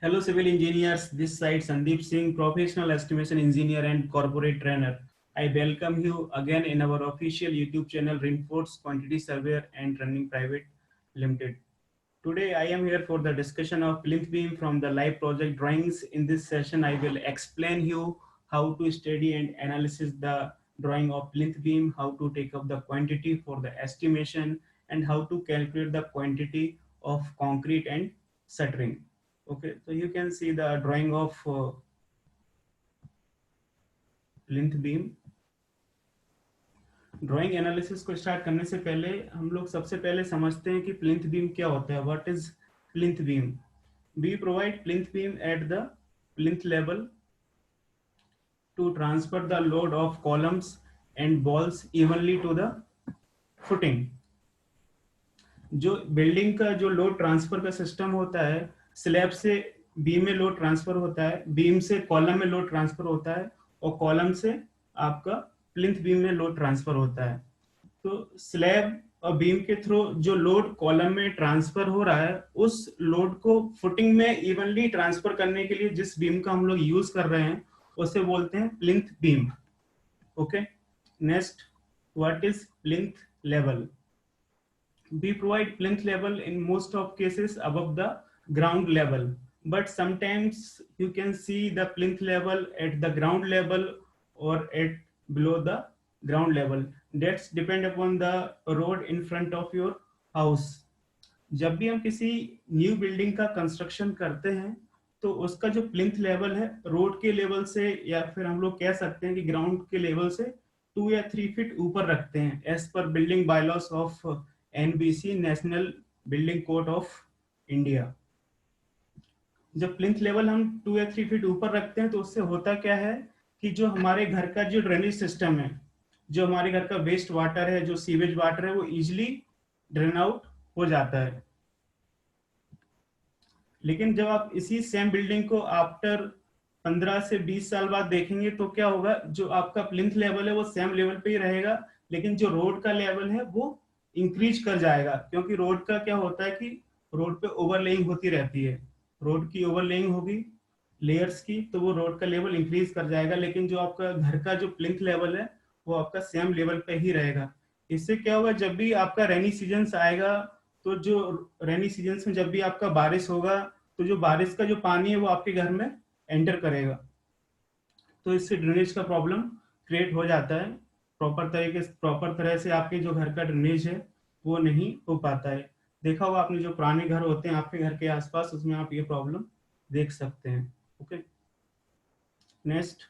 Hello, civil engineers. This side Sandeep Singh, professional estimation engineer and corporate trainer. I welcome you again in our official YouTube channel, Reinforce Quantity Surveyor and Running Private Limited. Today, I am here for the discussion of plinth beam from the live project drawings. In this session, I will explain you how to study and analysis the drawing of plinth beam, how to take up the quantity for the estimation, and how to calculate the quantity of concrete and shuttering. Okay, so you can see the drawing of plinth beam. Drawing analysis को start करने से पहले हम लोग सबसे पहले समझते हैं कि प्लिंथ बीम क्या होता है. What is plinth beam? We provide plinth beam at the plinth level to transfer the load of columns and walls evenly to the footing. जो बिल्डिंग का जो लोड ट्रांसफर का सिस्टम होता है, स्लैब से बीम में लोड ट्रांसफर होता है, बीम से कॉलम में लोड ट्रांसफर होता है और कॉलम से आपका प्लिंथ बीम में लोड ट्रांसफर होता है. तो स्लैब और बीम के थ्रू जो लोड कॉलम में ट्रांसफर हो रहा है, उस लोड को फुटिंग में इवनली ट्रांसफर करने के लिए जिस बीम का हम लोग यूज कर रहे हैं उसे बोलते हैं plinth beam. Okay, next, what is plinth level? We provide plinth level in most of cases above the ground level, but sometimes you can see the plinth level at the ground level or at below the ground level. That's depend upon the road in front of your house. जब भी हम किसी new building का construction करते हैं तो उसका जो प्लिंथ लेवल है रोड के लेवल से या फिर हम लोग कह सकते हैं कि ग्राउंड के लेवल से 2 या 3 फीट ऊपर रखते हैं एज पर building bylaws of NBC, national building code of India. जब प्लिंथ लेवल हम 2 या 3 फीट ऊपर रखते हैं तो उससे होता क्या है कि जो हमारे घर का जो ड्रेनेज सिस्टम है, जो हमारे घर का वेस्ट वाटर है, जो सीवेज वाटर है, वो इजिली ड्रेन आउट हो जाता है. लेकिन जब आप इसी सेम बिल्डिंग को आफ्टर 15 से 20 साल बाद देखेंगे तो क्या होगा, जो आपका प्लिंथ लेवल है वो सेम लेवल पे ही रहेगा, लेकिन जो रोड का लेवल है वो इंक्रीज कर जाएगा. क्योंकि रोड का क्या होता है कि रोड पे ओवरलेइंग होती रहती है, रोड की ओवरलेइंग होगी लेयर्स की, तो वो रोड का लेवल इंक्रीज कर जाएगा. लेकिन जो आपका घर का जो प्लिंथ लेवल है वो आपका सेम लेवल पे ही रहेगा. इससे क्या होगा, जब भी आपका रेनी सीजन आएगा तो जो रेनी सीजन में जब भी आपका बारिश होगा तो जो बारिश का जो पानी है वो आपके घर में एंटर करेगा, तो इससे ड्रेनेज का प्रॉब्लम क्रिएट हो जाता है. प्रॉपर तरह से आपके जो घर का ड्रेनेज है वो नहीं हो पाता है. देखा होगा आपने, जो पुराने घर होते हैं आपके घर के आसपास, उसमें आप ये प्रॉब्लम देख सकते हैं. ओके, नेक्स्ट,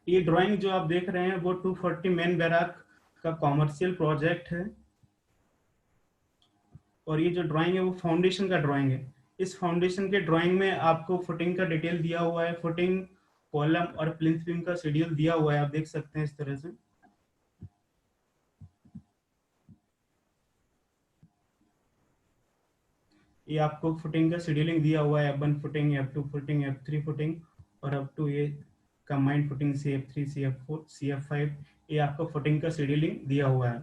ये ड्राइंग जो आप देख रहे हैं वो 240 मेन बैराक का कॉमर्शियल प्रोजेक्ट है. और ये जो ड्राइंग है वो फाउंडेशन का ड्राइंग है. इस फाउंडेशन के ड्राइंग में आपको फुटिंग का डिटेल दिया हुआ है, फुटिंग, कॉलम और प्लिंथ बीम का शेड्यूल दिया हुआ है. आप देख सकते हैं इस तरह से. ये आपको फुटिंग का शेड्यूलिंग दिया हुआ है, F1 footing, F2 footing, F3 footing और अप टू ये combined footing CF3, CF4, CF5. ये आपको फुटिंग का शेड्यूलिंग दिया हुआ है.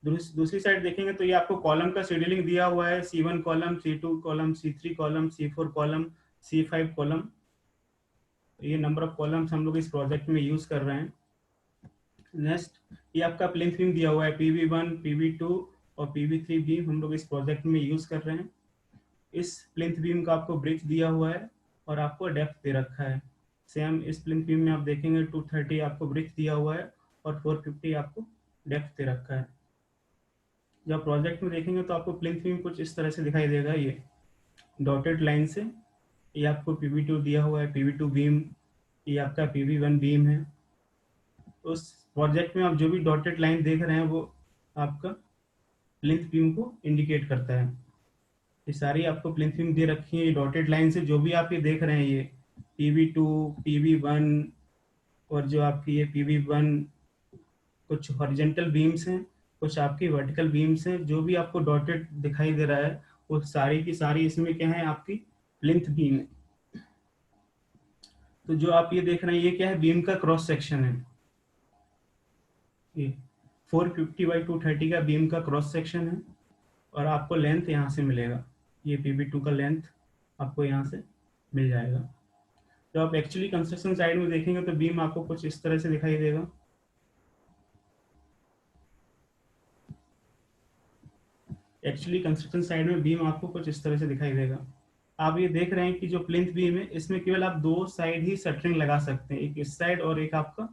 दूसरी साइड देखेंगे तो ये आपको कॉलम का शेड्यूलिंग दिया हुआ है, C1 column, C2 column, C3 column, C4 column, C5 column. ये नंबर ऑफ कॉलम्स हम लोग इस प्रोजेक्ट में यूज कर रहे हैं. नेक्स्ट, ये आपका प्लिंथ बीम दिया हुआ है, PV1, PV2 और PV3 बीम हम लोग इस प्रोजेक्ट में यूज कर रहे हैं. इस प्लिंथ बीम का आपको ब्रिज दिया हुआ है और आपको डेप्थ दे रखा है. सेम इस प्लिंथ बीम में आप देखेंगे 230 आपको ब्रिज दिया हुआ है और 450 आपको डेप्थ दे रखा है. जब प्रोजेक्ट में देखेंगे तो आपको प्लिंथ बीम कुछ इस तरह से दिखाई देगा, ये डॉटेड लाइन से. ये आपको PV2 दिया हुआ है, PV2 बीम. ये आपका PV1 बीम है. उस प्रोजेक्ट में आप जो भी डॉटेड लाइन देख रहे हैं वो आपका प्लिंथ बीम को इंडिकेट करता है. ये सारी आपको प्लिंथ बीम दे रखी है. ये डॉटेड लाइन से जो भी आप ये देख रहे हैं, ये PV2, PV1 और जो आपकी ये PV1 कुछ हॉरिजॉन्टल बीम्स हैं, कुछ आपकी वर्टिकल बीम्स हैं. जो भी आपको डॉटेड दिखाई दे रहा है वो सारी की सारी इसमें क्या है, आपकी प्लिंथ बीम है. तो जो आप ये देख रहे हैं ये क्या है, बीम का क्रॉस सेक्शन है. ये 450 बाई 230 का बीम का क्रॉस सेक्शन है और आपको लेंथ यहाँ से मिलेगा. ये PB2 का लेंथ आपको यहाँ से मिल जाएगा। जब आप एक्चुअली कंस्ट्रक्शन साइड में देखेंगे तो बीम आपको कुछ इस तरह से दिखाई देगा। एक्चुअली कंस्ट्रक्शन साइड में बीम आपको कुछ इस तरह से दिखाई देगा। आप ये देख रहे हैं कि जो प्लिंथ बीम है इसमें केवल आप दो साइड ही शटरिंग लगा सकते हैं, एक इस साइड और एक आपका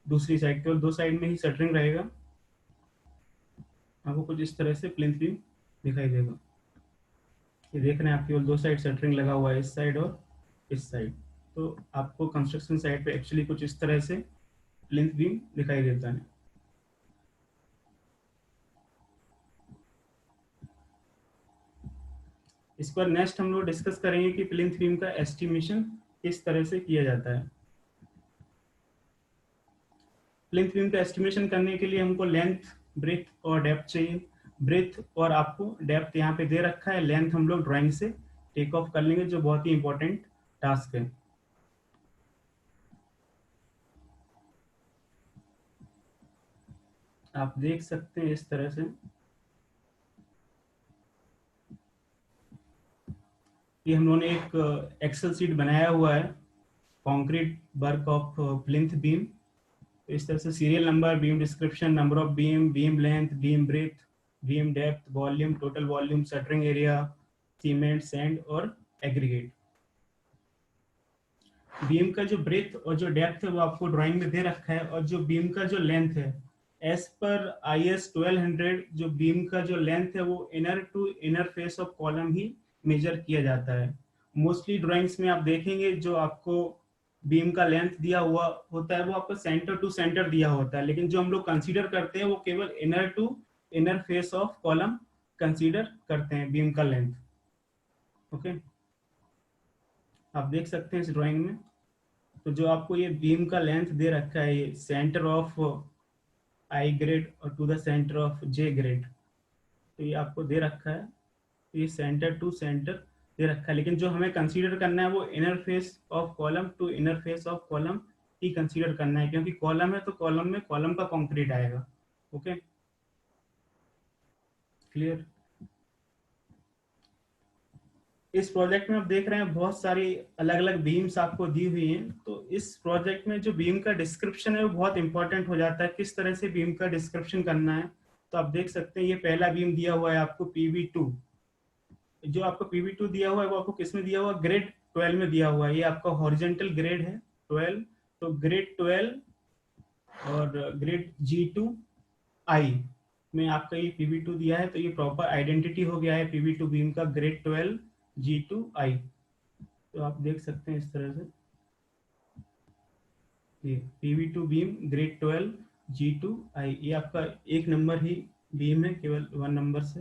दूसरी साइड, केवल दो साइड में ही शटरिंग रहेगा। आपको कुछ इस तरह से प्लिंथ बीम दिखाई देगा। ये देख रहे हैं आप, केवल दो साइड शटरिंग लगा हुआ है, इस साइड और इस साइड। तो आपको कंस्ट्रक्शन साइड पे एक्चुअली कुछ इस तरह से प्लिंथ बीम दिखाई देता है। इस पर नेक्स्ट हम लोग डिस्कस करेंगे कि प्लिंथ बीम का एस्टिमेशन किस तरह से किया जाता है। प्लिंथ बीम का एस्टिमेशन करने के लिए हमको लेंथ, ब्रेथ और डेप्थ चाहिए। ब्रेथ और आपको डेप्थ यहाँ पे दे रखा है, लेंथ हम लोग ड्राइंग से टेक ऑफ कर लेंगे, जो बहुत ही इंपॉर्टेंट टास्क है। आप देख सकते हैं इस तरह से, ये हम लोगों ने एक एक्सेल सीट बनाया हुआ है, concrete work of plinth beam. इस तरह से serial number, beam description, number of beam, beam length, beam breadth, beam depth, volume, total volume, shuttering area, cement, sand और एग्रीगेट। बीम का जो ब्रेथ और जो डेप्थ है वो आपको ड्राइंग में दे रखा है, और जो बीम का जो लेंथ है एज पर IS 1200, जो बीम का जो लेंथ है वो inner to inner face of column ही मेजर किया जाता है। मोस्टली ड्राइंग्स में आप देखेंगे जो आपको बीम का लेंथ दिया हुआ होता है वो आपको सेंटर टू सेंटर दिया होता है, लेकिन जो हम लोग कंसीडर करते हैं वो केवल inner to inner face of column consider करते हैं बीम का लेंथ। ओके, आप देख सकते हैं इस ड्राइंग में, तो जो आपको ये बीम का लेंथ दे रखा है, ये सेंटर ऑफ I ग्रेड और to the centre of J grade, तो ये आपको दे रखा है। तो ये सेंटर टू सेंटर दे रखा है, लेकिन जो हमें कंसीडर करना है वो inner face of column to inner face of column he consider करना है, क्योंकि कॉलम है तो कॉलम में कॉलम का कंक्रीट आएगा। Okay, clear. इस प्रोजेक्ट में आप देख रहे हैं बहुत सारी अलग अलग बीम्स आपको दी हुई हैं। तो इस प्रोजेक्ट में जो बीम का डिस्क्रिप्शन है वो बहुत इंपॉर्टेंट हो जाता है, किस तरह से बीम का डिस्क्रिप्शन करना है। तो आप देख सकते हैं ये पहला बीम दिया हुआ है आपको PB2। जो आपको PB2 दिया हुआ है वो आपको किस में दिया हुआ है, ग्रेड 12 में दिया हुआ है। ये आपका हॉरिजेंटल ग्रेड है 12, तो ग्रेड 12 और ग्रेड G2I में आपका ये PB2 दिया है, तो ये प्रॉपर आइडेंटिटी हो गया है PB2 बीम का, ग्रेड 12 G2I। तो आप देख सकते हैं इस तरह से, ये PB2 बीम ग्रेड 12 G2I, ये आपका एक नंबर ही बीम है, केवल 1 नंबर से।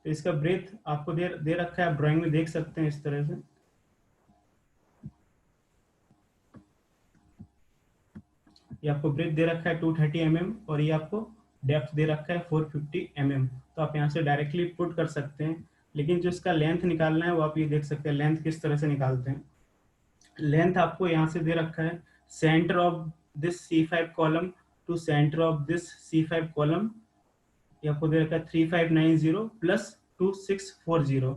तो इसका ब्रेथ आपको दे रखा है, आप ड्राइंग में देख सकते हैं इस तरह से। ये आपको ब्रेथ दे रखा है 230 mm, और ये आपको डेप्थ दे रखा है 450 mm। तो आप यहाँ से डायरेक्टली पुट कर सकते हैं, लेकिन जो इसका लेंथ निकालना है वो आप ये देख सकते हैं लेंथ किस तरह से निकालते हैं। लेंथ आपको यहाँ से दे रखा है, centre of this C5 column to centre of this C5 column, ये आपको दे रखा है 3590 प्लस 2640।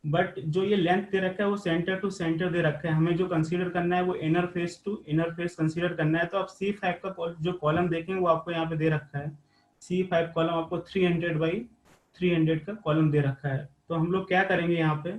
बट जो ये लेंथ दे रखा है वो सेंटर टू सेंटर दे रखा है, हमें जो कंसीडर करना है वो inner face to inner face consider करना है। तो आप C5 का जो कॉलम देखेंगे वो आपको यहाँ पे दे रखा है, C5 कॉलम आपको 300 बाई 300 का कॉलम दे रखा है। तो हम लोग क्या करेंगे यहाँ पे,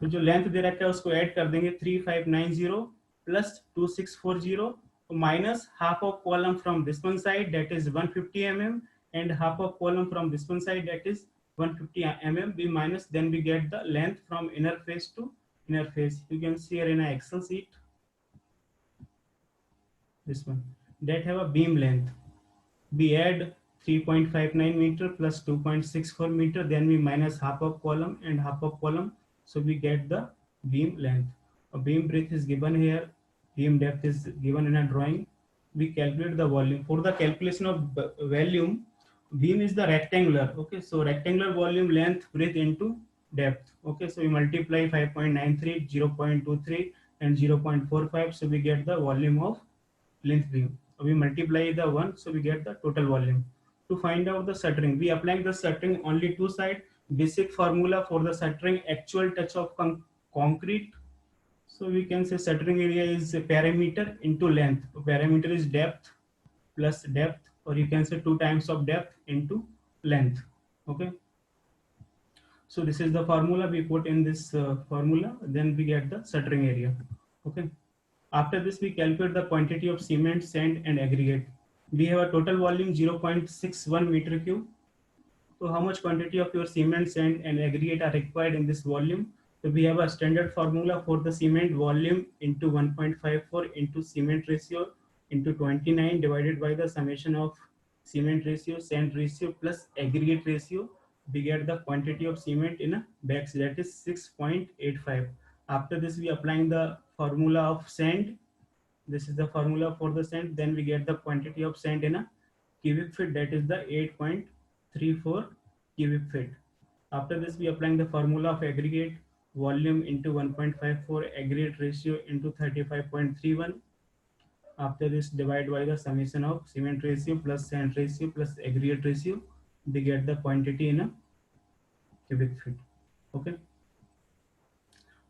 तो जो लेंथ दे रखा है उसको ऐड कर देंगे, 3590 plus 2640 minus half of column from this one side that is 150 mm, and half of column from this one side that is 150 mm, we minus, then we get the length from inner face to inner face. You can see here in an Excel sheet, this one that have a beam length, we add 3.59 meter plus 2.64 meter, then we minus half of column and half of column, so we get the beam length. A beam breadth is given here, beam depth is given in a drawing. We calculate the volume. For the calculation of volume, beam is the rectangular. Okay, so rectangular volume, length, breadth into depth. Okay, so we multiply 5.93, 0.23 and 0.45, so we get the volume of length beam. We multiply the one, so we get the total volume. To find out the shuttering, we apply the shuttering only two side, basic formula for the shuttering actual touch of concrete. So we can say shuttering area is a parameter into length. Parameter is depth plus depth, or you can say 2 times of depth into length. Okay, so this is the formula we put in this formula, then we get the shuttering area. Okay, after this we calculate the quantity of cement, sand and aggregate. We have a total volume 0.61 meter cube. So how much quantity of your cement, sand and aggregate are required in this volume? So we have a standard formula for the cement volume into 1.54 into cement ratio into 29 divided by the summation of cement ratio, sand ratio plus aggregate ratio. We get the quantity of cement in a bags, that is 6.85. After this we applying the formula of sand. This is the formula for the sand. Then we get the quantity of sand in a cubic feet, that is the 8.34 cubic feet. After this we applying the formula of aggregate volume into 1.54 aggregate ratio into 35.31. After this divide by the summation of cement ratio plus sand ratio plus aggregate ratio, we get the quantity in a cubic feet. Okay,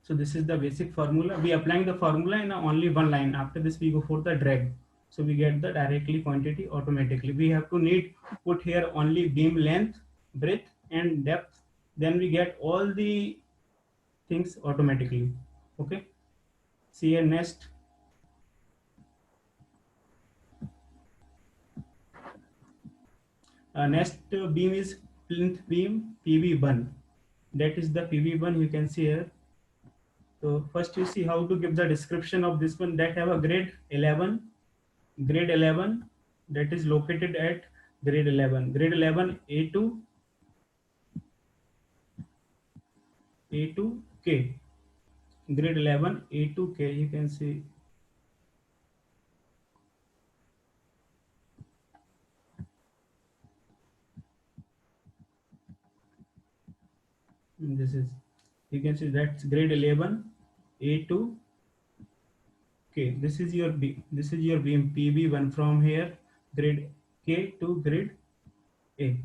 so this is the basic formula. We applying the formula in only one line. After this we go for the drag. So we get the directly quantity automatically. We have to need put here only beam length, breadth and depth. Then we get all the things automatically. Okay. See here next. Next beam is plinth beam PB1. That is the PB1 you can see here. So first you see how to give the description of this one, that have a grade 11. Grade 11, that is located at grade 11. Grade 11 A2K. Grade 11 A2K, you can see. This is, you can see that's grade 11 A2K. This is your this is your beam PB1 from here grade K to grade A.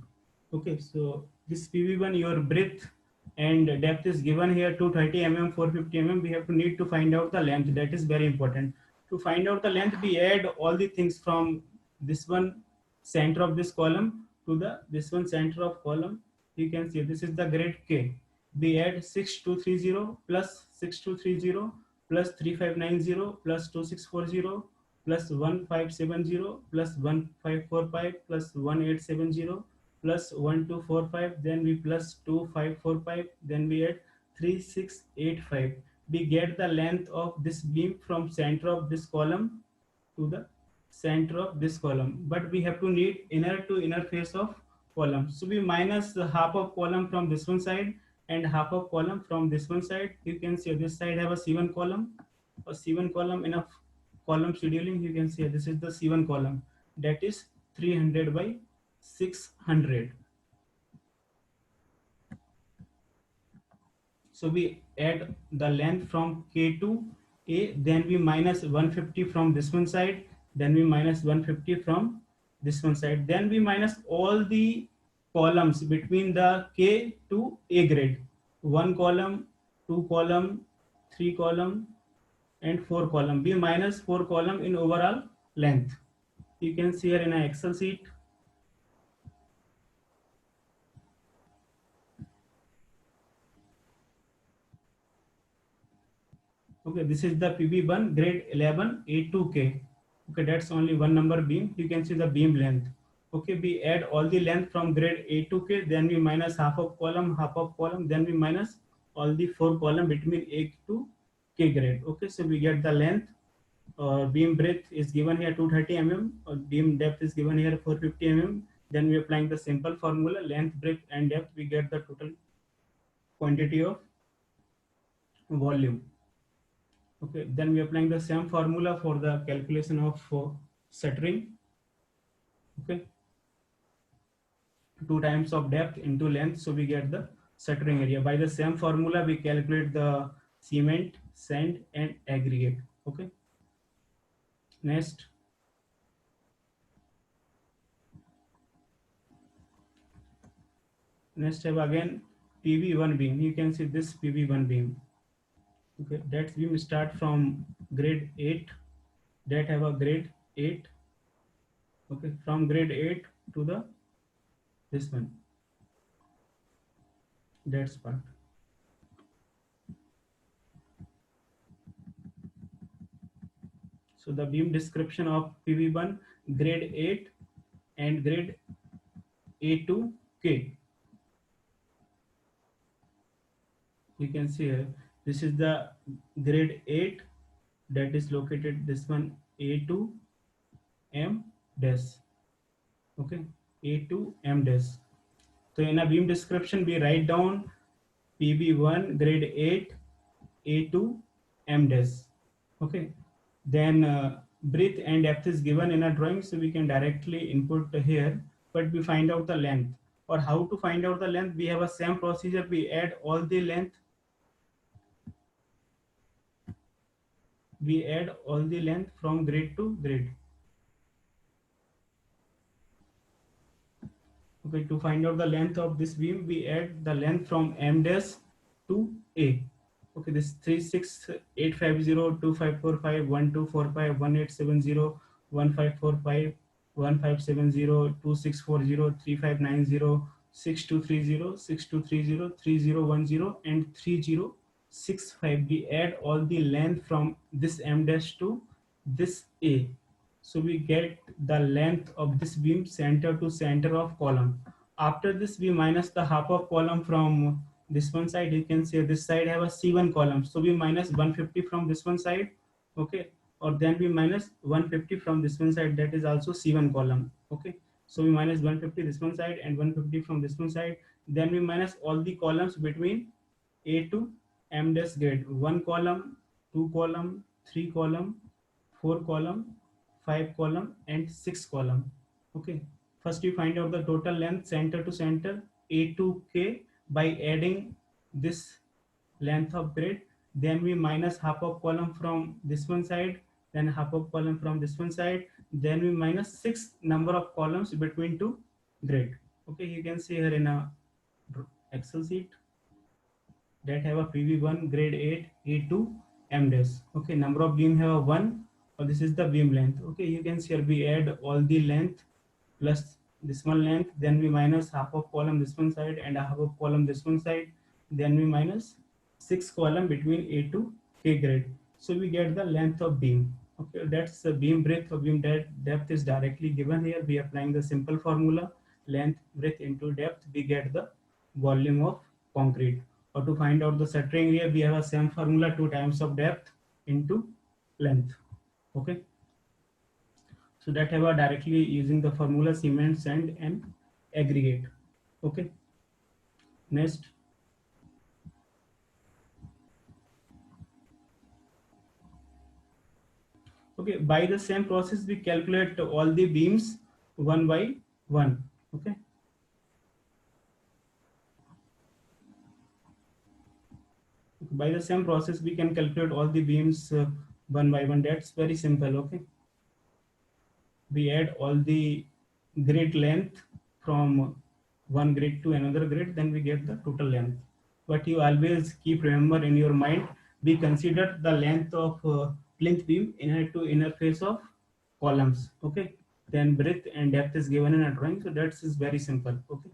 Okay, so this PB1 your breadth and depth is given here 230 mm, 450 mm. We have to need to find out the length. That is very important. To find out the length, we add all the things from this one center of this column to the this one center of column. You can see this is the grade K. We add 6230 plus 6230 plus 3590 plus 2640 plus 1570 plus 1545 plus 1870 plus 1245, then we plus 2545, then we add 3685. We get the length of this beam from center of this column to the center of this column, but we have to need inner to inner face of column. So we minus the half of column from this one side and half of column from this one side. You can see this side have a C1 column, a C1 column in a column scheduling. You can see this is the C1 column, that is 300 by 600. So we add the length from K to A, then we minus 150 from this one side, then we minus 150 from this one side, then we minus all the columns between the K to A grade. 1 column, 2 column, 3 column and 4 column. We minus 4 column in overall length. You can see here in an Excel sheet. Okay, this is the PB1 grade 11 A2K. Okay, that's only one number beam. You can see the beam length. Okay, we add all the length from grade A2K, then we minus half of column, then we minus all the 4 column between A to K grade. Okay, so we get the length. Beam breadth is given here 230 mm, beam depth is given here 450 mm. Then we applying the simple formula length, breadth and depth, we get the total quantity of volume. Okay, then we are applying the same formula for the calculation of shuttering. Okay, 2 times of depth into length, so we get the shuttering area. By the same formula, we calculate the cement, sand, and aggregate. Okay, next. Next step again, PV1 beam. You can see this PV1 beam. Okay, that beam start from grade 8. That have a grade 8. Okay, from grade 8 to the this one. That's part. So the beam description of PV1 grade 8 and grade A to K. You can see here, this is the grade 8 that is located this one A to M dash. Okay, A to M dash. So in a beam description, we write down PB1 grade 8 A to M dash. Okay, then breadth and depth is given in a drawing, so we can directly input here, but we find out the length. Or how to find out the length? We have a same procedure. We add all the length. We add all the length from grade to grade. Okay, to find out the length of this beam, we add the length from M dash to A. Okay, this 36, 850, 2545, 1245, 1870, 1540, 3590, 6230, 6230, 3010, and 3065. We add all the length from this M dash to this A. So we get the length of this beam center to center of column. After this, we minus the half of column from this one side. You can see this side have a C1 column, so we minus 150 from this one side. Okay, or then we minus 150 from this one side, that is also C1 column. Okay, so we minus 150 this one side and 150 from this one side. Then we minus all the columns between A to M dash grade. 1 column, 2 column, 3 column, 4 column, 5 column, and 6 column. Okay, first you find out the total length center to center A to K by adding this length of grid. Then we minus half of column from this one side, then half of column from this one side. Then we minus 6 number of columns between two grid. Okay, you can see here in a Excel sheet that have a PV1 grade 8 A2 M dash. Okay, number of beam have a 1. Or this is the beam length. Okay, you can see here we add all the length plus this one length, then we minus half of column this one side and a half of column this one side, then we minus 6 column between A to K grade. So we get the length of beam. Okay, that's the beam breadth or beam depth is directly given here. We are applying the simple formula, length breadth into depth, we get the volume of concrete. Or to find out the shuttering area, we have a same formula, 2 times of depth into length. Okay, so that have a directly using the formula cement, sand, and aggregate. Okay, next. Okay, by the same process we calculate all the beams one by one. Okay, by the same process we can calculate all the beams one by one. That's very simple. Okay, we add all the grid length from one grid to another grid, then we get the total length. But you always keep remember in your mind, we consider the length of plinth beam inner to inner face of columns. Okay, then breadth and depth is given in a drawing, so that is very simple. Okay,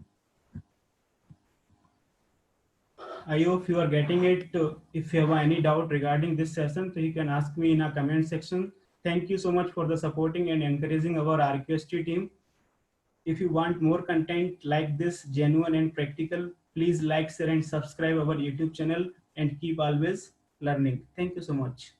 I hope you are getting it. If you have any doubt regarding this session, so you can ask me in a comment section. Thank you so much for the supporting and encouraging our RQST team. If you want more content like this, genuine and practical, please like, share, and subscribe our YouTube channel and keep always learning. Thank you so much.